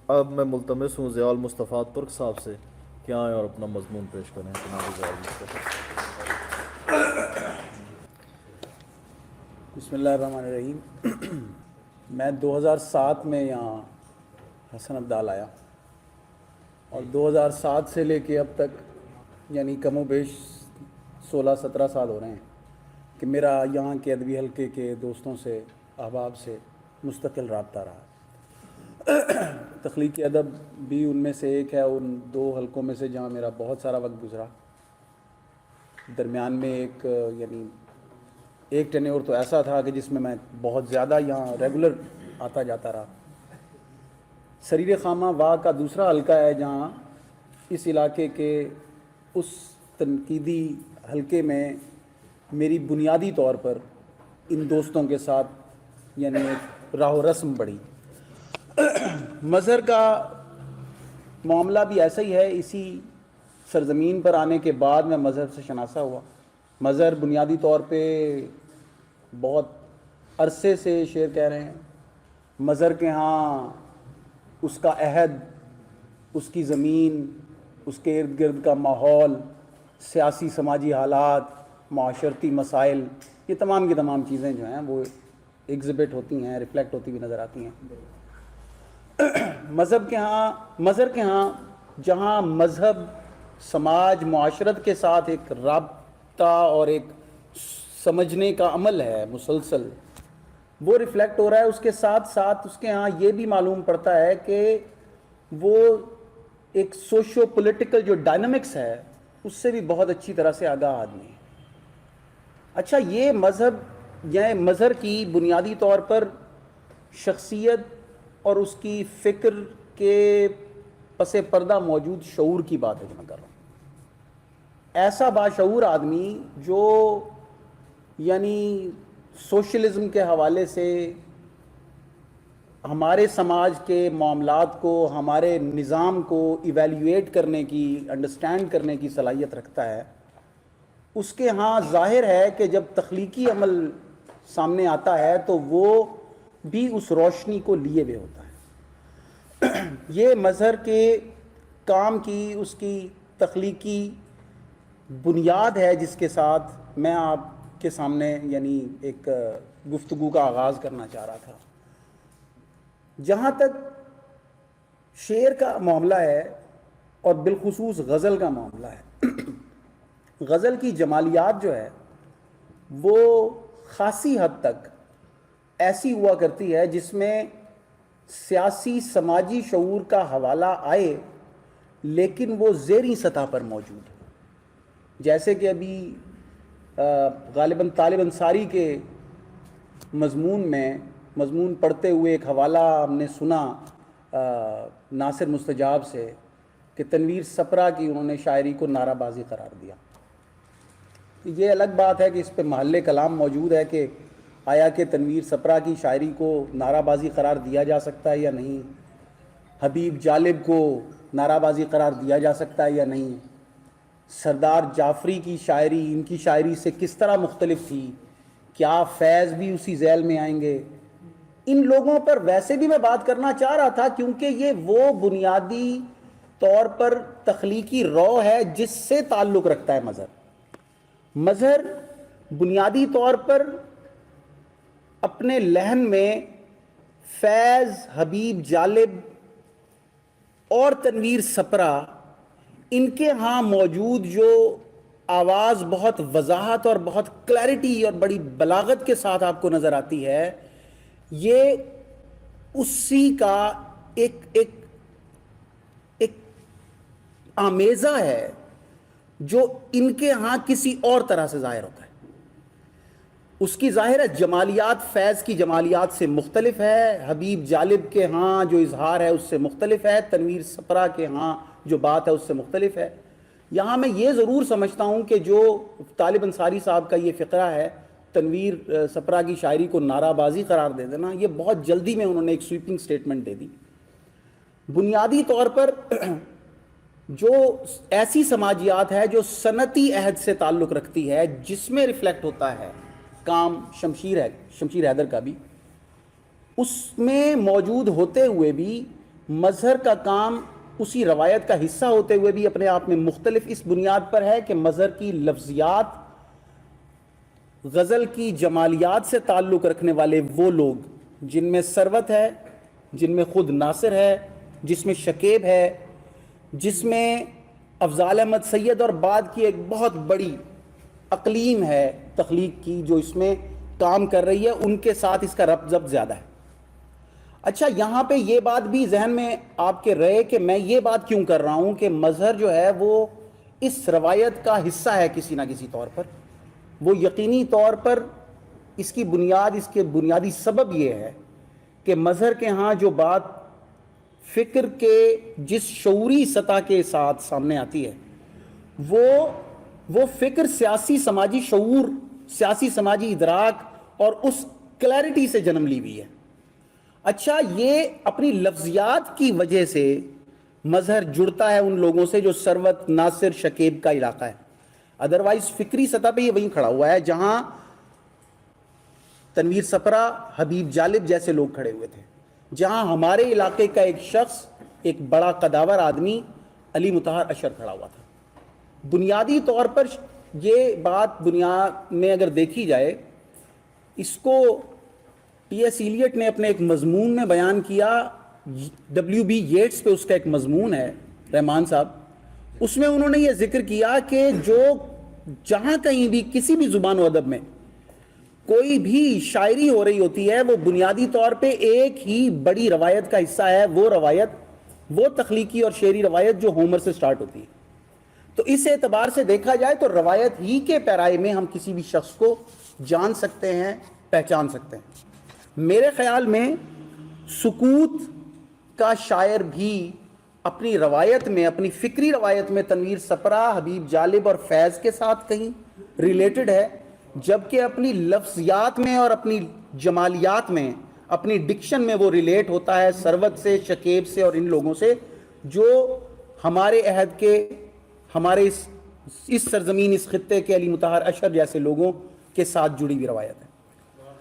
اب میں ملتمس ہوں ضیاء المصطفیٰ ترک صاحب سے کہ آئیں اور اپنا مضمون پیش کریں جناب ضیاء المصطفیٰ۔ بسم اللہ الرحمن الرحیم۔ میں 2007 میں یہاں حسن ابدال آیا اور 2007 سے لے کے اب تک یعنی کم و بیش 16-17 سال ہو رہے ہیں کہ میرا یہاں کے ادبی حلقے کے دوستوں سے احباب سے مستقل رابطہ رہا۔ تخلیقی ادب بھی ان میں سے ایک ہے، ان دو حلقوں میں سے جہاں میرا بہت سارا وقت گزرا۔ درمیان میں ایک ٹینیور تو ایسا تھا کہ جس میں میں بہت زیادہ یہاں ریگولر آتا جاتا رہا۔ سریر خامہ واہ کا دوسرا حلقہ ہے جہاں اس علاقے کے اس تنقیدی حلقے میں میری بنیادی طور پر ان دوستوں کے ساتھ یعنی ایک راہ و رسم بڑھی۔ مظہر کا معاملہ بھی ایسا ہی ہے۔ اسی سرزمین پر آنے کے بعد میں مظہر سے شناسا ہوا۔ مظہر بنیادی طور پہ بہت عرصے سے شعر کہہ رہے ہیں۔ مظہر کے ہاں اس کا عہد، اس کی زمین، اس کے ارد گرد کا ماحول، سیاسی سماجی حالات، معاشرتی مسائل، یہ تمام کی تمام چیزیں جو ہیں وہ ایگزبٹ ہوتی ہیں، ریفلیکٹ ہوتی ہوئی نظر آتی ہیں۔ مظہر کے ہاں جہاں مذہب سماج معاشرت کے ساتھ ایک رابطہ اور ایک سمجھنے کا عمل ہے مسلسل، وہ ریفلیکٹ ہو رہا ہے۔ اس کے ساتھ ساتھ اس کے ہاں یہ بھی معلوم پڑتا ہے کہ وہ ایک سوشو پولیٹیکل جو ڈائنامکس ہے اس سے بھی بہت اچھی طرح سے آگاہ آدمی ہے۔ اچھا، یہ مظہر کی بنیادی طور پر شخصیت اور اس کی فکر کے پس پردہ موجود شعور کی بات ہے جو میں کر رہا ہوں۔ ایسا باشعور آدمی جو یعنی سوشلزم کے حوالے سے ہمارے سماج کے معاملات کو، ہمارے نظام کو ایویلیویٹ کرنے کی، انڈرسٹینڈ کرنے کی صلاحیت رکھتا ہے، اس کے ہاں ظاہر ہے کہ جب تخلیقی عمل سامنے آتا ہے تو وہ بھی اس روشنی کو لیے ہوئے ہوتا ہے۔ یہ مظہر کے کام کی، اس کی تخلیقی بنیاد ہے جس کے ساتھ میں آپ کے سامنے یعنی ایک گفتگو کا آغاز کرنا چاہ رہا تھا۔ جہاں تک شعر کا معاملہ ہے اور بالخصوص غزل کا معاملہ ہے، غزل کی جمالیات جو ہے وہ خاصی حد تک ایسی ہوا کرتی ہے جس میں سیاسی سماجی شعور کا حوالہ آئے لیکن وہ زیریں سطح پر موجود ہے۔ جیسے کہ ابھی غالباً طالب انصاری کے مضمون پڑھتے ہوئے ایک حوالہ ہم نے سنا ناصر مستجاب سے کہ تنویر سپرا کی انہوں نے شاعری کو نعرہ بازی قرار دیا۔ یہ الگ بات ہے کہ اس پہ محل کلام موجود ہے کہ آیا کہ تنویر سپرا کی شاعری کو نعرہ بازی قرار دیا جا سکتا ہے یا نہیں، حبیب جالب کو نعرہ بازی قرار دیا جا سکتا ہے یا نہیں، سردار جعفری کی شاعری ان کی شاعری سے کس طرح مختلف تھی، کیا فیض بھی اسی ذیل میں آئیں گے۔ ان لوگوں پر ویسے بھی میں بات کرنا چاہ رہا تھا کیونکہ یہ وہ بنیادی طور پر تخلیقی رو ہے جس سے تعلق رکھتا ہے مظہر بنیادی طور پر اپنے لحن میں فیض، حبیب جالب اور تنویر سپرا، ان کے ہاں موجود جو آواز بہت وضاحت اور بہت کلیرٹی اور بڑی بلاغت کے ساتھ آپ کو نظر آتی ہے، یہ اسی کا ایک آمیزہ ہے جو ان کے ہاں کسی اور طرح سے ظاہر ہوتا ہے۔ اس کی ظاہر ہے جمالیات فیض کی جمالیات سے مختلف ہے، حبیب جالب کے ہاں جو اظہار ہے اس سے مختلف ہے، تنویر سپرا کے ہاں جو بات ہے اس سے مختلف ہے۔ یہاں میں یہ ضرور سمجھتا ہوں کہ جو طالب انصاری صاحب کا یہ فقرہ ہے تنویر سپرا کی شاعری کو نعرہ بازی قرار دے دینا، یہ بہت جلدی میں انہوں نے ایک سویپنگ سٹیٹمنٹ دے دی۔ بنیادی طور پر جو ایسی سماجیات ہے جو صنعتی عہد سے تعلق رکھتی ہے، جس میں ریفلیکٹ ہوتا ہے کام شمشیر حیدر کا بھی، اس میں موجود ہوتے ہوئے بھی مظہر کا کام اسی روایت کا حصہ ہوتے ہوئے بھی اپنے آپ میں مختلف اس بنیاد پر ہے کہ مظہر کی لفظیات غزل کی جمالیات سے تعلق رکھنے والے وہ لوگ جن میں ثروت ہے، جن میں خود ناصر ہے، جس میں شکیب ہے، جس میں افضال احمد سید اور بعد کی ایک بہت بڑی اقلیم ہے تخلیق کی جو اس میں کام کر رہی ہے، ان کے ساتھ اس کا ربط ضبط زیادہ ہے۔ اچھا، یہاں پہ یہ بات بھی ذہن میں آپ کے رہے کہ میں یہ بات کیوں کر رہا ہوں کہ مظہر جو ہے وہ اس روایت کا حصہ ہے کسی نہ کسی طور پر۔ وہ یقینی طور پر اس کی بنیاد، اس کے بنیادی سبب یہ ہے کہ مظہر کے ہاں جو بات فکر کے جس شعوری سطح کے ساتھ سامنے آتی ہے وہ فکر سیاسی سماجی شعور، سیاسی سماجی ادراک اور اس کلیرٹی سے جنم لی ہوئی ہے۔ اچھا، یہ اپنی لفظیات کی وجہ سے مظہر جڑتا ہے ان لوگوں سے جو ثروت، ناصر، شکیب کا علاقہ ہے۔ ادروائز فکری سطح پہ یہ وہیں کھڑا ہوا ہے جہاں تنویر سپرا، حبیب جالب جیسے لوگ کھڑے ہوئے تھے، جہاں ہمارے علاقے کا ایک شخص، ایک بڑا قداور آدمی علی مطہر اشر کھڑا ہوا تھا۔ بنیادی طور پر یہ بات بنیاد میں اگر دیکھی جائے، اس کو ٹی ایس ایلیٹ نے اپنے ایک مضمون میں بیان کیا، ڈبلیو بی ییٹس پہ اس کا ایک مضمون ہے، رحمان صاحب، اس میں انہوں نے یہ ذکر کیا کہ جو جہاں کہیں بھی کسی بھی زبان و ادب میں کوئی بھی شاعری ہو رہی ہوتی ہے وہ بنیادی طور پہ ایک ہی بڑی روایت کا حصہ ہے، وہ روایت، وہ تخلیقی اور شعری روایت جو ہومر سے سٹارٹ ہوتی ہے۔ تو اس اعتبار سے دیکھا جائے تو روایت ہی کے پیرائے میں ہم کسی بھی شخص کو جان سکتے ہیں، پہچان سکتے ہیں۔ میرے خیال میں سکوت کا شاعر بھی اپنی روایت میں، اپنی فکری روایت میں تنویر سپرا، حبیب جالب اور فیض کے ساتھ کہیں ریلیٹڈ ہے، جبکہ اپنی لفظیات میں اور اپنی جمالیات میں، اپنی ڈکشن میں وہ ریلیٹ ہوتا ہے ثروت سے، شکیب سے اور ان لوگوں سے جو ہمارے عہد کے، ہمارے اس سرزمین، اس خطے کے علی مطہر اشر جیسے لوگوں کے ساتھ جڑی ہوئی روایت ہے۔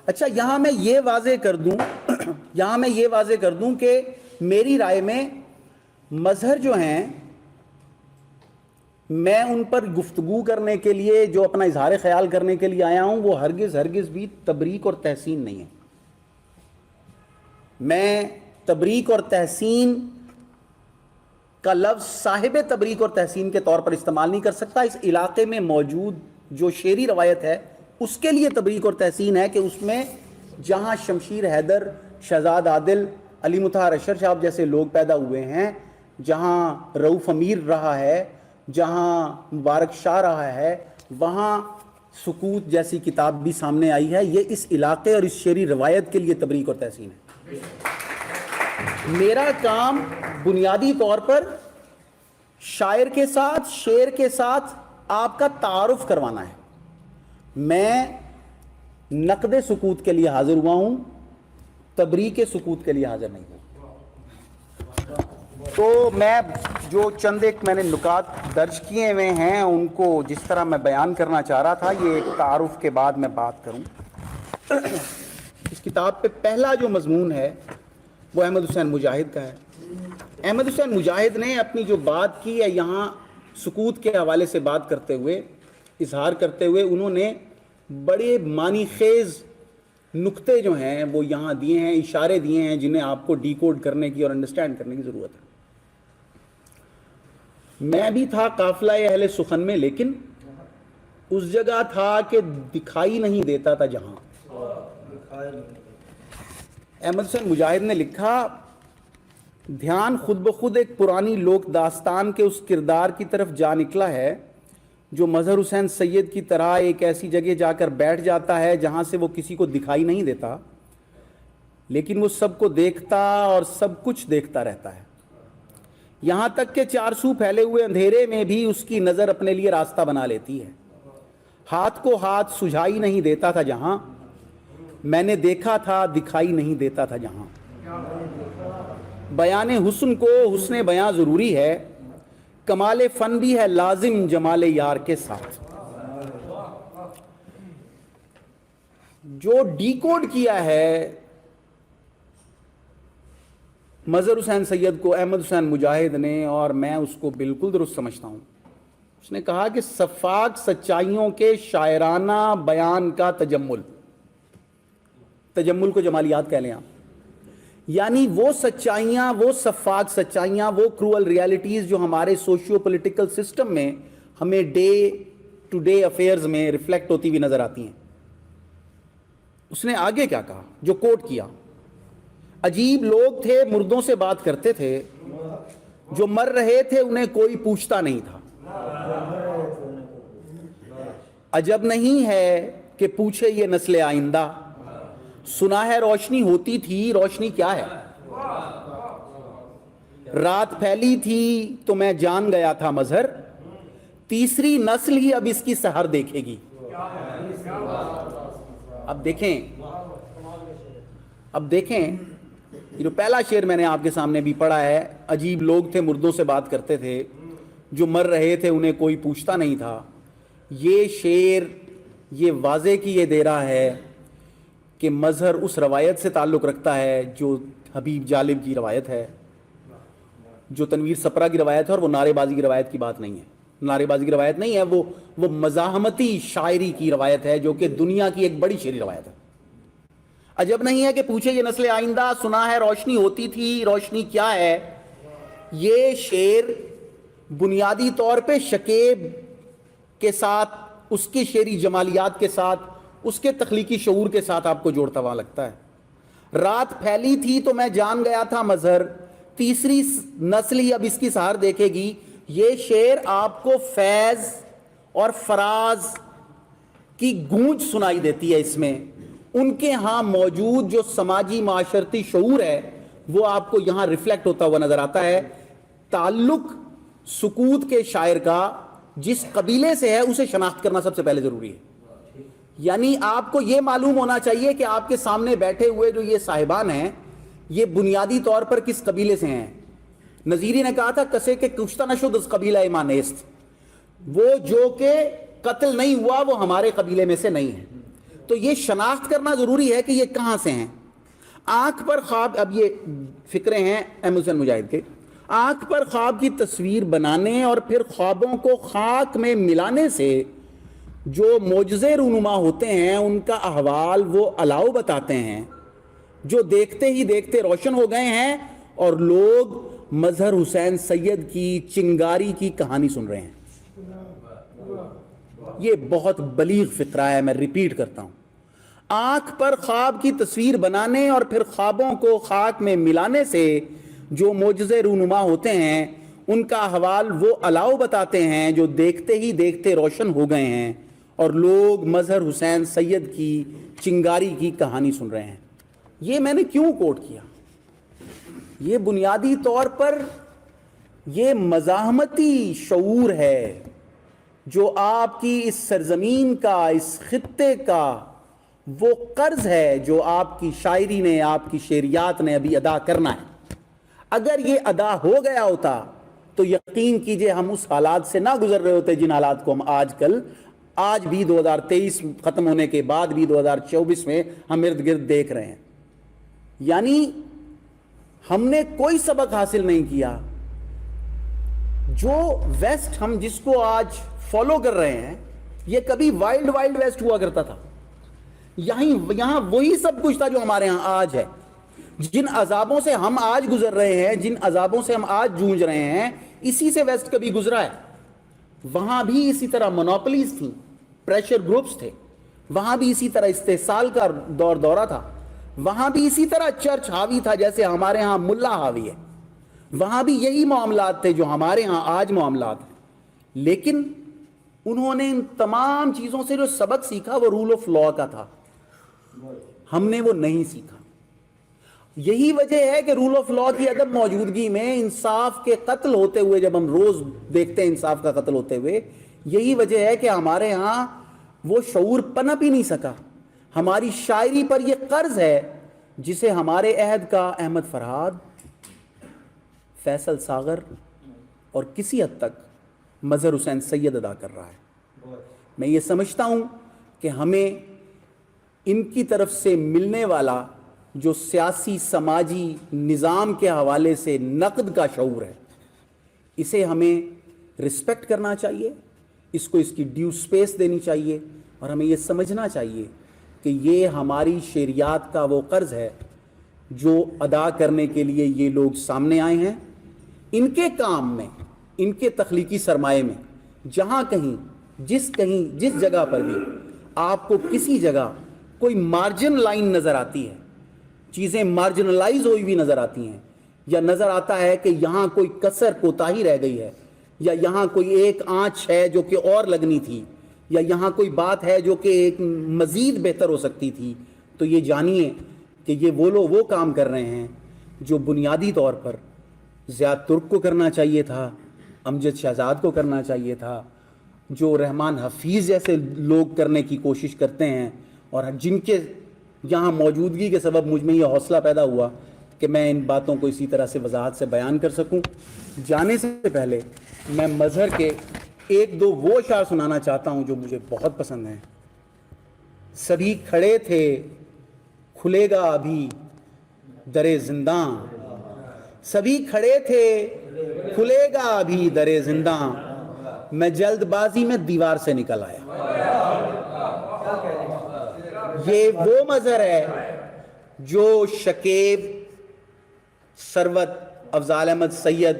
اچھا، یہاں میں یہ واضح کر دوں کہ میری رائے میں مظہر جو ہیں، میں ان پر گفتگو کرنے کے لیے، جو اپنا اظہار خیال کرنے کے لیے آیا ہوں، وہ ہرگز بھی تبریک اور تحسین نہیں ہے۔ میں تبریک اور تحسین کا لفظ صاحب تبریک اور تحسین کے طور پر استعمال نہیں کر سکتا۔ اس علاقے میں موجود جو شعری روایت ہے اس کے لیے تبریک اور تحسین ہے کہ اس میں جہاں شمشیر حیدر، شہزاد عادل، علی مطہر اشر صاحب جیسے لوگ پیدا ہوئے ہیں، جہاں رؤف امیر رہا ہے، جہاں مبارک شاہ رہا ہے، وہاں سکوت جیسی کتاب بھی سامنے آئی ہے۔ یہ اس علاقے اور اس شعری روایت کے لیے تبریک اور تحسین ہے۔ میرا کام بنیادی طور پر شاعر کے ساتھ، شعر کے ساتھ آپ کا تعارف کروانا ہے۔ میں نقد سکوت کے لیے حاضر ہوا ہوں، تبریک سکوت کے لیے حاضر نہیں ہوں۔ تو میں جو چند ایک میں نے نکات درج کیے ہوئے ہیں ان کو جس طرح میں بیان کرنا چاہ رہا تھا، یہ ایک تعارف کے بعد میں بات کروں۔ اس کتاب پہ پہلا جو مضمون ہے وہ احمد حسین مجاہد کا ہے۔ احمد حسین مجاہد نے اپنی جو بات کی ہے یہاں سکوت کے حوالے سے بات کرتے ہوئے، اظہار کرتے ہوئے، انہوں نے بڑے معنی خیز نقطے جو ہیں وہ یہاں دیے ہیں، اشارے دیے ہیں جنہیں آپ کو ڈی کوڈ کرنے کی اور انڈرسٹینڈ کرنے کی ضرورت ہے۔ میں بھی تھا قافلہ اہل سخن میں، لیکن اس جگہ تھا کہ دکھائی نہیں دیتا تھا جہاں۔ احمد حسین مجاہد نے لکھا، دھیان خود بخود ایک پرانی لوک داستان کے اس کردار کی طرف جا نکلا ہے جو مظہر حسین سید کی طرح ایک ایسی جگہ جا کر بیٹھ جاتا ہے جہاں سے وہ کسی کو دکھائی نہیں دیتا، لیکن وہ سب کو دیکھتا اور سب کچھ دیکھتا رہتا ہے، یہاں تک کہ چارسو پھیلے ہوئے اندھیرے میں بھی اس کی نظر اپنے لیے راستہ بنا لیتی ہے۔ ہاتھ کو ہاتھ سجھائی نہیں دیتا تھا جہاں، میں نے دیکھا تھا دکھائی نہیں دیتا تھا جہاں۔ بیان حسن کو حسن بیاں ضروری ہے، کمال فن بھی ہے لازم جمال یار کے ساتھ۔ جو ڈی کوڈ کیا ہے مظہر حسین سید کو احمد حسین مجاہد نے، اور میں اس کو بالکل درست سمجھتا ہوں، اس نے کہا کہ سفاک سچائیوں کے شاعرانہ بیان کا تجمل، تجمل کو جمالیات کہہ لیں آپ، یعنی وہ سچائیاں، وہ سفاک سچائیاں، وہ کروئل ریالٹیز جو ہمارے سوشیو پولیٹیکل سسٹم میں ہمیں ڈے ٹو ڈے افیئرز میں ریفلیکٹ ہوتی ہوئی نظر آتی ہیں۔ اس نے آگے کیا کہا جو کوٹ کیا، عجیب لوگ تھے مردوں سے بات کرتے تھے، جو مر رہے تھے انہیں کوئی پوچھتا نہیں تھا، عجب نہیں ہے کہ پوچھے یہ نسل آئندہ، سنا ہے روشنی ہوتی تھی، روشنی کیا ہے، رات پھیلی تھی تو میں جان گیا تھا مظہر، تیسری نسل ہی اب اس کی سحر دیکھے گی۔ اب دیکھیں یہ جو پہلا شعر میں نے آپ کے سامنے بھی پڑھا ہے، عجیب لوگ تھے مردوں سے بات کرتے تھے، جو مر رہے تھے انہیں کوئی پوچھتا نہیں تھا، یہ شعر یہ واضح کی یہ دے رہا ہے کہ مظہر اس روایت سے تعلق رکھتا ہے جو حبیب جالب کی روایت ہے، جو تنویر سپرا کی روایت ہے، اور وہ نعرے بازی کی روایت کی بات نہیں ہے، نعرے بازی کی روایت نہیں ہے، وہ مزاحمتی شاعری کی روایت ہے جو کہ دنیا کی ایک بڑی شعری روایت ہے۔ عجب نہیں ہے کہ پوچھے یہ نسل آئندہ، سنا ہے روشنی ہوتی تھی، روشنی کیا ہے، یہ شعر بنیادی طور پہ شکیب کے ساتھ، اس کی شعری جمالیات کے ساتھ، اس کے تخلیقی شعور کے ساتھ آپ کو جوڑتا ہوا لگتا ہے۔ رات پھیلی تھی تو میں جان گیا تھا مظہر، تیسری نسل ہی اب اس کی سحر دیکھے گی، یہ شعر آپ کو فیض اور فراز کی گونج سنائی دیتی ہے، اس میں ان کے ہاں موجود جو سماجی معاشرتی شعور ہے وہ آپ کو یہاں ریفلیکٹ ہوتا ہوا نظر آتا ہے۔ تعلق سکوت کے شاعر کا جس قبیلے سے ہے اسے شناخت کرنا سب سے پہلے ضروری ہے، یعنی آپ کو یہ معلوم ہونا چاہیے کہ آپ کے سامنے بیٹھے ہوئے جو یہ صاحبان ہیں یہ بنیادی طور پر کس قبیلے سے ہیں۔ نظیری نے کہا تھا کسے کے کشتہ نشد اس قبیلہ ایمانیست، وہ جو کہ قتل نہیں ہوا وہ ہمارے قبیلے میں سے نہیں ہے، تو یہ شناخت کرنا ضروری ہے کہ یہ کہاں سے ہیں۔ آنکھ پر خواب، اب یہ فکرے ہیں احمد حسین مجاہد کے، آنکھ پر خواب کی تصویر بنانے اور پھر خوابوں کو خاک میں ملانے سے جو معجزے رونما ہوتے ہیں ان کا احوال وہ علاؤ بتاتے ہیں، جو دیکھتے ہی دیکھتے روشن ہو گئے ہیں، اور لوگ مظہر حسین سید کی چنگاری کی کہانی سن رہے ہیں۔ یہ بہت بلیغ فقرہ ہے، میں ریپیٹ کرتا ہوں، آنکھ پر خواب کی تصویر بنانے اور پھر خوابوں کو خاک میں ملانے سے جو معجزے رونما ہوتے ہیں ان کا احوال وہ علاؤ بتاتے ہیں، جو دیکھتے ہی دیکھتے روشن ہو گئے ہیں، اور لوگ مظہر حسین سید کی چنگاری کی کہانی سن رہے ہیں۔ یہ میں نے کیوں کوٹ کیا؟ یہ بنیادی طور پر یہ مزاحمتی شعور ہے جو آپ کی اس سرزمین کا، اس خطے کا وہ قرض ہے جو آپ کی شاعری نے، آپ کی شعریات نے ابھی ادا کرنا ہے۔ اگر یہ ادا ہو گیا ہوتا تو یقین کیجئے ہم اس حالات سے نہ گزر رہے ہوتے جن حالات کو ہم آج بھی 2023 ختم ہونے کے بعد بھی 2024 میں ہم ارد گرد دیکھ رہے ہیں۔ یعنی ہم نے کوئی سبق حاصل نہیں کیا۔ جو ویسٹ ہم جس کو آج فالو کر رہے ہیں یہ کبھی وائلڈ ویسٹ ہوا کرتا تھا، یہاں وہی سب کچھ تھا جو ہمارے ہاں آج ہے۔ جن عذابوں سے ہم آج گزر رہے ہیں، جن عذابوں سے ہم آج جونج رہے ہیں، اسی سے ویسٹ کبھی گزرا ہے۔ وہاں بھی اسی طرح مونوپلیز تھیں، پریشر گروپس تھے، وہاں بھی اسی طرح استحصال کا دورہ تھا، وہاں بھی اسی طرح چرچ حاوی تھا جیسے ہمارے ہاں ملا حاوی ہے، وہاں بھی یہی معاملات تھے جو ہمارے ہاں آج معاملات ہیں۔ لیکن انہوں نے ان تمام چیزوں سے جو سبق سیکھا وہ رول آف لا کا تھا، ہم نے وہ نہیں سیکھا۔ یہی وجہ ہے کہ رول آف لا کی عدم موجودگی میں انصاف کے قتل ہوتے ہوئے، جب ہم روز دیکھتے ہیں انصاف کا قتل ہوتے ہوئے، یہی وجہ ہے کہ ہمارے ہاں وہ شعور پنپ ہی نہیں سکا۔ ہماری شاعری پر یہ قرض ہے جسے ہمارے عہد کا احمد فرہاد، فیصل ساغر اور کسی حد تک مظہر حسین سید ادا کر رہا ہے۔ میں یہ سمجھتا ہوں کہ ہمیں ان کی طرف سے ملنے والا جو سیاسی سماجی نظام کے حوالے سے نقد کا شعور ہے، اسے ہمیں رسپیکٹ کرنا چاہیے، اس کو اس کی ڈیو سپیس دینی چاہیے، اور ہمیں یہ سمجھنا چاہیے کہ یہ ہماری شہریات کا وہ قرض ہے جو ادا کرنے کے لیے یہ لوگ سامنے آئے ہیں۔ ان کے کام میں، ان کے تخلیقی سرمایے میں جہاں کہیں جس جگہ پر بھی آپ کو کسی جگہ کوئی مارجن لائن نظر آتی ہے، چیزیں مارجنلائز ہوئی بھی نظر آتی ہیں، یا نظر آتا ہے کہ یہاں کوئی کسر کوتاہی رہ گئی ہے، یا یہاں کوئی ایک آنچ ہے جو کہ اور لگنی تھی، یا یہاں کوئی بات ہے جو کہ ایک مزید بہتر ہو سکتی تھی، تو یہ جانیے کہ یہ وہ لوگ وہ کام کر رہے ہیں جو بنیادی طور پر زیاد ترک کو کرنا چاہیے تھا، امجد شہزاد کو کرنا چاہیے تھا، جو رحمان حفیظ جیسے لوگ کرنے کی کوشش کرتے ہیں، اور جن کے یہاں موجودگی کے سبب مجھ میں یہ حوصلہ پیدا ہوا کہ میں ان باتوں کو اسی طرح سے وضاحت سے بیان کر سکوں۔ جانے سے پہلے میں مظہر کے ایک دو وہ اشعار سنانا چاہتا ہوں جو مجھے بہت پسند ہیں۔ سبھی کھڑے تھے کھلے گا ابھی در زنداں، سبھی کھڑے تھے کھلے گا ابھی در زنداں، میں جلد بازی میں دیوار سے نکل آیا۔ یہ وہ مظہر ہے جو شکیب، ثروت، افضال احمد سید،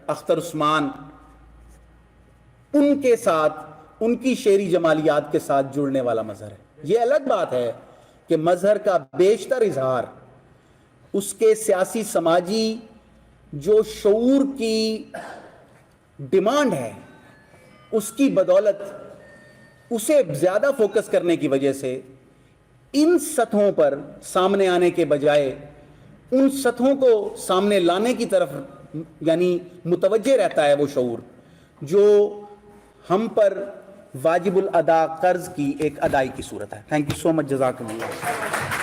اختر عثمان، ان کے ساتھ، ان کی شعری جمالیات کے ساتھ جڑنے والا مظہر ہے۔ یہ الگ بات ہے کہ مظہر کا بیشتر اظہار اس کے سیاسی سماجی جو شعور کی ڈیمانڈ ہے اس کی بدولت، اسے زیادہ فوکس کرنے کی وجہ سے ان سطحوں پر سامنے آنے کے بجائے ان سطحوں کو سامنے لانے کی طرف یعنی متوجہ رہتا ہے وہ شعور جو ہم پر واجب الادا قرض کی ایک ادائی کی صورت ہے۔ تھینک یو سو مچ، جزاکم اللہ۔